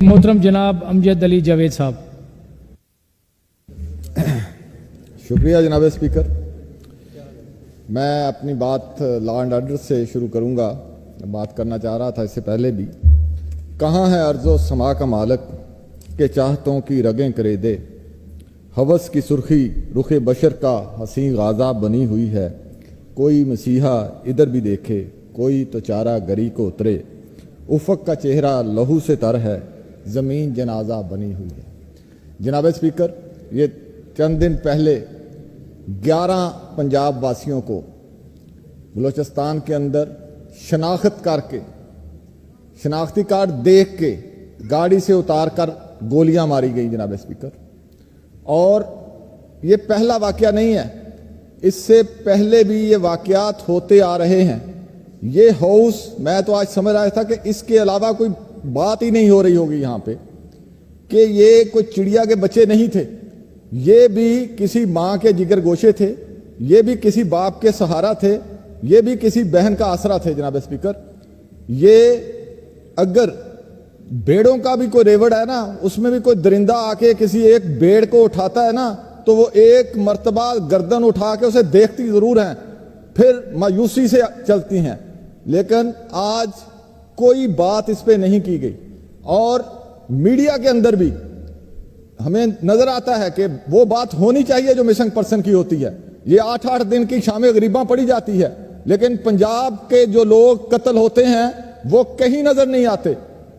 मोहतरम जनाब अमजद अली जावेद साहब। शुक्रिया जनाब स्पीकर। मैं अपनी बात लॉ एंड ऑर्डर से शुरू करूंगा। बात करना चाह रहा था इससे पहले भी। कहाँ है अर्ज़ो समा का मालक के चाहतों की रगें करे दे, हवस की सुर्खी रुखे बशर का हसीन गाज़ा बनी हुई है। कोई मसीहा इधर भी देखे, कोई तो चारा गरी को उतरे, उफ़क़ का चेहरा लहू से तर है, ज़मीन जनाजा बनी हुई है। जनाब स्पीकर, ये चंद दिन पहले 11 पंजाब वासियों को बलूचिस्तान के अंदर शनाख्त करके, शनाख्ती कार्ड देख के गाड़ी से उतार कर गोलियां मारी गई जनाब स्पीकर। और ये पहला वाकया नहीं है, इससे पहले भी ये वाकयात होते आ रहे हैं। ये हाउस, मैं तो आज समझ रहा था कि इसके अलावा कोई बात ही नहीं हो रही होगी यहाँ पे, कि ये कोई चिड़िया के बच्चे नहीं थे। ये भी किसी माँ के जिगर गोशे थे, ये भी किसी बाप के सहारा थे, ये भी किसी बहन का आसरा थे जनाब स्पीकर। ये अगर भेड़ों का भी कोई रेवड़ है ना, उसमें भी कोई दरिंदा आके किसी एक भेड़ को उठाता है ना, तो वो एक मर्तबा गर्दन उठा के उसे देखती जरूर हैं, फिर मायूसी से चलती हैं। लेकिन आज कोई बात इस पे नहीं की गई। और मीडिया के अंदर भी हमें नजर आता है कि वो बात होनी चाहिए जो मिसिंग पर्सन की होती है। ये 8-8 दिन की शामें गरीबा पड़ी जाती है, लेकिन पंजाब के जो लोग कत्ल होते हैं वो कहीं नजर नहीं आते।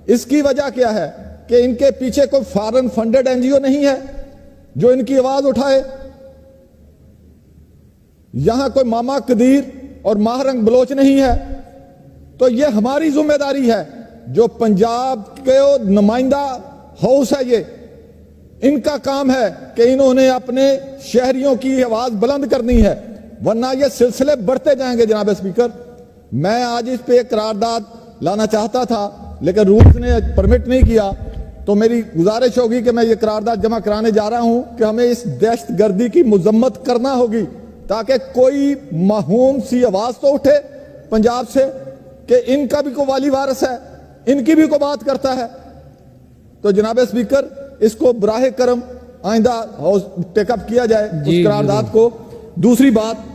इसकी वजह क्या है कि इनके पीछे कोई फॉरेन फंडेड एनजीओ नहीं है जो इनकी आवाज उठाए। यहां कोई मामा कदीर और माहरंग बलोच नहीं है। तो ये हमारी जिम्मेदारी है, जो पंजाब के नुमाइंदा हाउस है, ये इनका काम है कि इन्होंने अपने शहरियों की आवाज बुलंद करनी है, वरना ये सिलसिले बढ़ते जाएंगे जनाब स्पीकर। मैं आज इस पे करारदाद लाना चाहता था, लेकिन रूल्स ने परमिट नहीं किया। तो मेरी गुजारिश होगी कि मैं ये करारदाद जमा कराने जा रहा हूं कि हमें इस दहशतगर्दी की मजम्मत करना होगी, ताकि कोई माहूम सी आवाज तो उठे पंजाब से कि इनका भी कोई वाली वारस है, इनकी भी कोई बात करता है। तो जनाब स्पीकर, इसको बराहे करम आइंदा हाउस टेकअप किया जाए उस करारदाद को। दूसरी बात,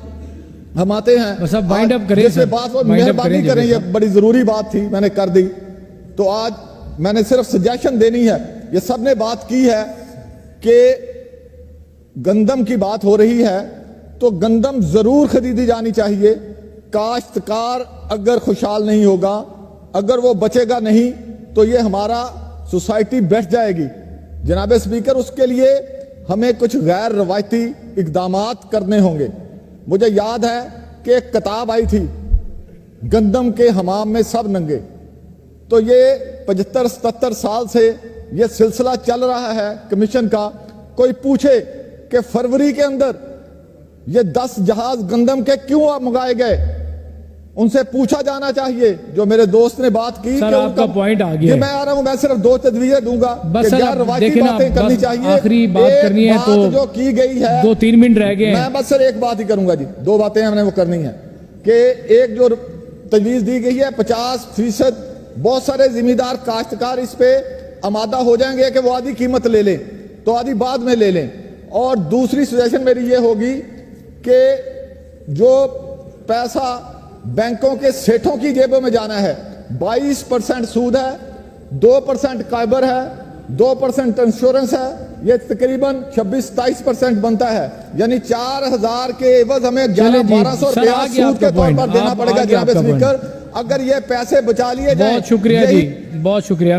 हम आते हैं वाइंड अप करें, जैसे बात मेहरबानी करें, ये बड़ी जरूरी बात थी, मैंने कर दी। तो आज मैंने सिर्फ सजेशन देनी है। ये सब ने बात की है कि गंदम की बात हो रही है, तो गंदम जरूर खरीदी जानी चाहिए। काश्तकार अगर खुशहाल नहीं होगा, अगर वो बचेगा नहीं, तो ये हमारा सोसाइटी बैठ जाएगी जनाब स्पीकर। उसके लिए हमें कुछ गैर रवायती इकदामात करने होंगे। मुझे याद है कि एक किताब आई थी, गंदम के हमाम में सब नंगे। तो ये 75-77 साल से ये सिलसिला चल रहा है कमीशन का। कोई पूछे कि फरवरी के अंदर ये 10 जहाज गंदम के क्यों मंगाए गए, उनसे पूछा जाना चाहिए। जो मेरे दोस्त ने बात की, सर आपका पॉइंट आ गया। मैं आ रहा हूं, मैं सिर्फ 2 तजवीजें दूंगा। बस सर रवायती बातें करनी चाहिए, आखिरी बात करनी है, तो जो की गई है 2-3 मिनट रह गए। मैं बस सर एक बात ही करूंगा जी, 2 बातें हमने वो करनी है कि एक जो तजवीज दी गई है 50%, बहुत सारे जिम्मेदार काश्तकार इस पे आमादा हो जाएंगे कि वो आधी कीमत ले लें, तो आधी बाद में ले लें। और दूसरी सजेशन मेरी ये होगी कि जो पैसा बैंकों के सेठों की जेबों में जाना है, 22% सूद है, 2% काइबर है, 2% इंश्योरेंस है, ये तकरीबन 26-27% बनता है। यानी 4000 के एवज हमें 1100-1200 रुपया सूद के तौर पर देना पड़ेगा जनाब स्पीकर, अगर ये पैसे बचा लिए जाए। बहुत शुक्रिया जी, बहुत शुक्रिया।